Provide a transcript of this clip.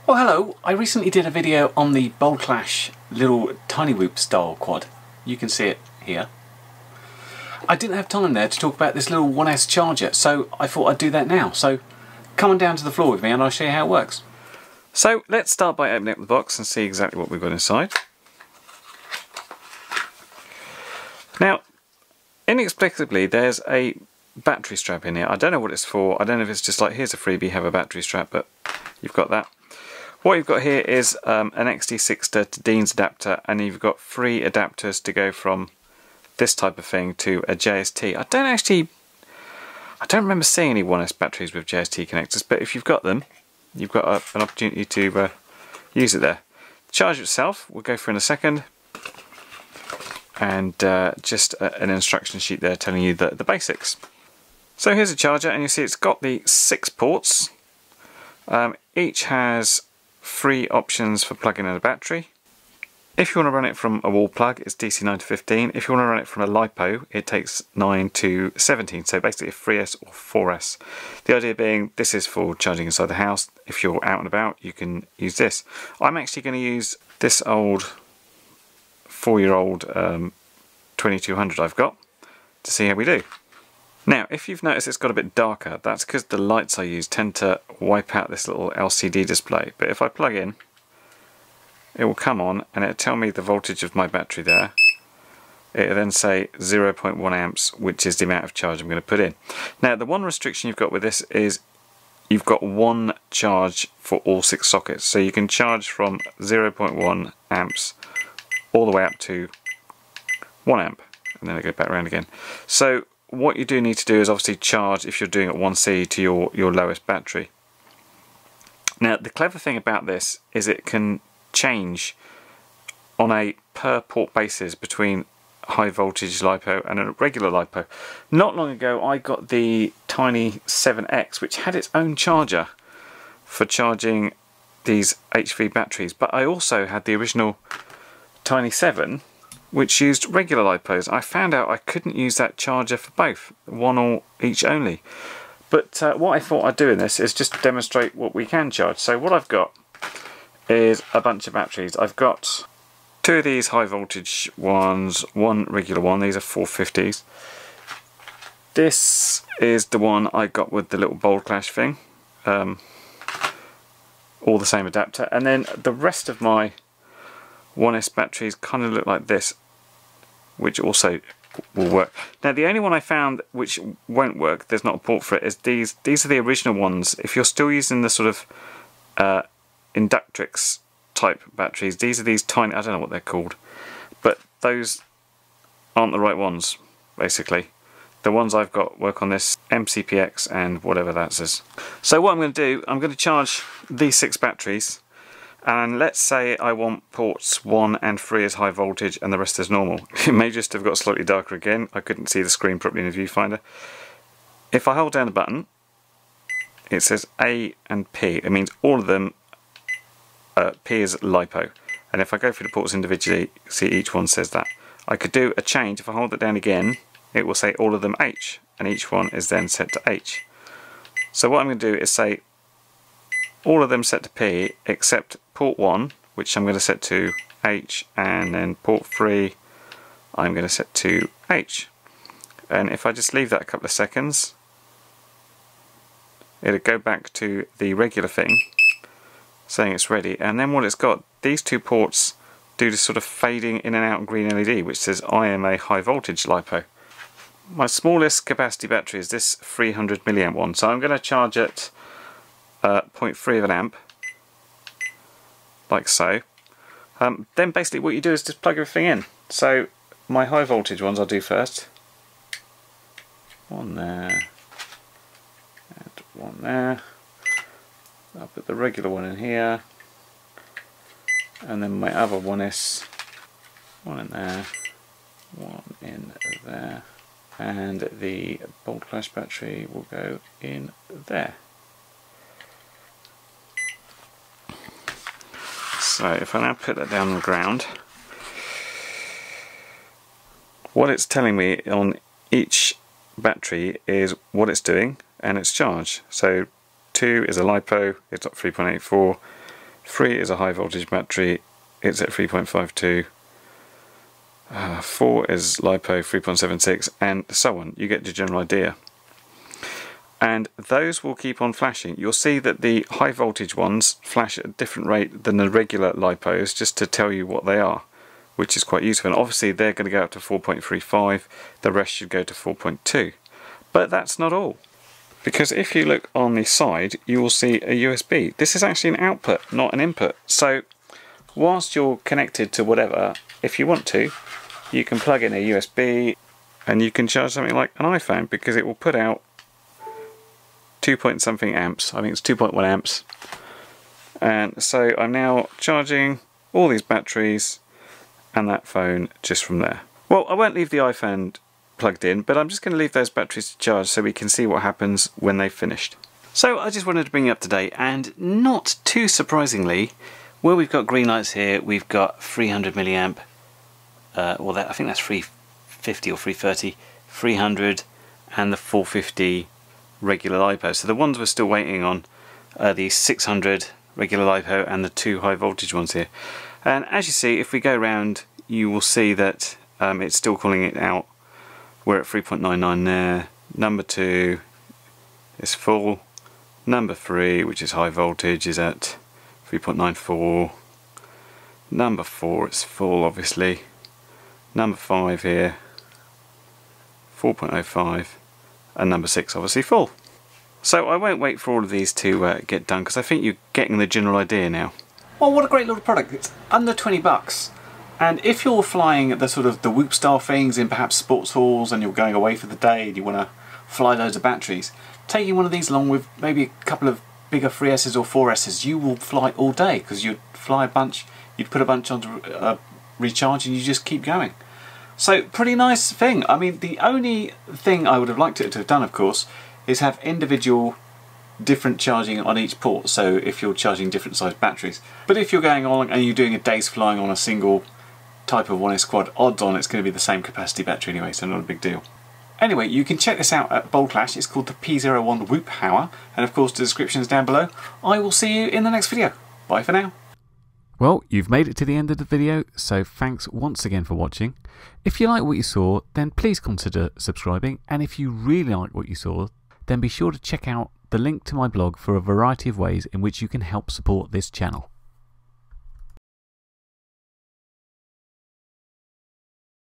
Oh hello, I recently did a video on the Boldclash little tiny whoop style quad. You can see it here. I didn't have time there to talk about this little 1S charger, so I thought I'd do that now. So come on down to the floor with me and I'll show you how it works. So let's start by opening up the box and see exactly what we've got inside. Now, inexplicably there's a battery strap in here. I don't know what it's for. I don't know if it's just like, here's a freebie, have a battery strap, but you've got that. What you've got here is an XT6 to Dean's adapter, and you've got 3 adapters to go from this type of thing to a JST. I don't remember seeing any 1S batteries with JST connectors, but if you've got them, you've got an opportunity to use it there. The charger itself we'll go through in a second, and just an instruction sheet there telling you the basics. So here's a charger, and you see it's got the 6 ports. Each has 3 options for plugging in a battery. If you want to run it from a wall plug, it's DC 9 to 15. If you want to run it from a LiPo, it takes 9 to 17, so basically a 3S or 4S. The idea being this is for charging inside the house. If you're out and about, you can use this. I'm actually going to use this old 4-year-old 2200 I've got to see how we do. Now, if you've noticed it's got a bit darker, that's because the lights I use tend to wipe out this little LCD display. But if I plug in, it will come on and it'll tell me the voltage of my battery there. It'll then say 0.1 amps, which is the amount of charge I'm going to put in. Now, the one restriction you've got with this is you've got one charge for all 6 sockets. So you can charge from 0.1 amps all the way up to 1 amp. And then it goes back around again. So what you do need to do is obviously charge, if you're doing it 1C, to your lowest battery. Now, the clever thing about this is it can change on a per port basis between high voltage LiPo and a regular LiPo. Not long ago I got the Tiny 7X, which had its own charger for charging these HV batteries, but I also had the original Tiny 7 which used regular LiPos. I found out I couldn't use that charger for both, one or each only. But what I thought I'd do in this is just demonstrate what we can charge. So what I've got is a bunch of batteries. I've got 2 of these high voltage ones, 1 regular one. These are 450s. This is the one I got with the little Boldclash thing. All the same adapter. And then the rest of my 1S batteries kind of look like this, which also will work. Now, the only one I found which won't work, there's not a port for it, is these. These are the original ones. If you're still using the sort of Inductrix type batteries, these are these tiny, I don't know what they're called, but those aren't the right ones, basically. The ones I've got work on this MCPX and whatever that says. So what I'm going to do, I'm going to charge these 6 batteries. And let's say I want ports 1 and 3 as high voltage and the rest as normal. It may just have got slightly darker again. I couldn't see the screen properly in the viewfinder. If I hold down the button, it says A and P. It means all of them, P is LiPo. And if I go through the ports individually, see each one says that. I could do a change. If I hold it down again, it will say all of them H. And each one is then set to H. So what I'm going to do is say all of them set to P except port 1, which I'm going to set to H, and then port 3 I'm going to set to H. And if I just leave that a couple of seconds, it'll go back to the regular thing saying it's ready. And then what it's got, these 2 ports do this sort of fading in and out green LED which says I am a high voltage LiPo. My smallest capacity battery is this 300 milliamp one, so I'm going to charge it 0.3 of an amp, like so. Then basically what you do is just plug everything in. So my high voltage ones I'll do first. 1 there, and 1 there. I'll put the regular one in here, and then my other one is 1 in there, 1 in there, and the Boldclash battery will go in there. So if I now put that down on the ground, what it's telling me on each battery is what it's doing and its charge. So 2 is a LiPo, it's got 3.84, 3 is a high voltage battery, it's at 3.52. 4 is LiPo 3.76, and so on. You get the general idea. And those will keep on flashing. You'll see that the high voltage ones flash at a different rate than the regular LiPos, just to tell you what they are, which is quite useful. And obviously they're going to go up to 4.35, the rest should go to 4.2. But that's not all. Because if you look on the side, you will see a USB. This is actually an output, not an input. So whilst you're connected to whatever, if you want to, you can plug in a USB and you can charge something like an iPhone, because it will put out 2 point something amps. I think it's 2.1 amps. And so I'm now charging all these batteries and that phone just from there. Well, I won't leave the iPhone plugged in, but I'm just going to leave those batteries to charge so we can see what happens when they've finished. So I just wanted to bring you up to date, and not too surprisingly, where we've got green lights here, we've got 300 milliamp, well, I think that's 350 or 330, 300, and the 450 regular LiPo. So the ones we're still waiting on are the 600 regular LiPo and the 2 high voltage ones here. And as you see, if we go around, you will see that it's still calling it out. We're at 3.99 there. Number 2 is full. Number 3, which is high voltage, is at 3.94. Number 4 is full, obviously. Number 5 here, 4.05. And number 6 obviously full. So I won't wait for all of these to get done, because I think you're getting the general idea now. Well, what a great little product. It's under 20 bucks. And if you're flying the sort of the Whoop style things in perhaps sports halls, and you're going away for the day and you want to fly loads of batteries, taking one of these along with maybe a couple of bigger 3Ss or 4Ss, you will fly all day, because you'd fly a bunch, you'd put a bunch onto recharge, and you just keep going. So pretty nice thing. I mean, the only thing I would have liked it to have done, of course, is have individual different charging on each port, so if you're charging different size batteries. But if you're going along and you're doing a day's flying on a single type of 1S quad, odds on it's going to be the same capacity battery anyway, so not a big deal. Anyway, you can check this out at Boldclash. It's called the P01 Whooppower, and of course the description is down below. I will see you in the next video. Bye for now. Well, you've made it to the end of the video, so thanks once again for watching. If you like what you saw, then please consider subscribing, and if you really like what you saw, then be sure to check out the link to my blog for a variety of ways in which you can help support this channel.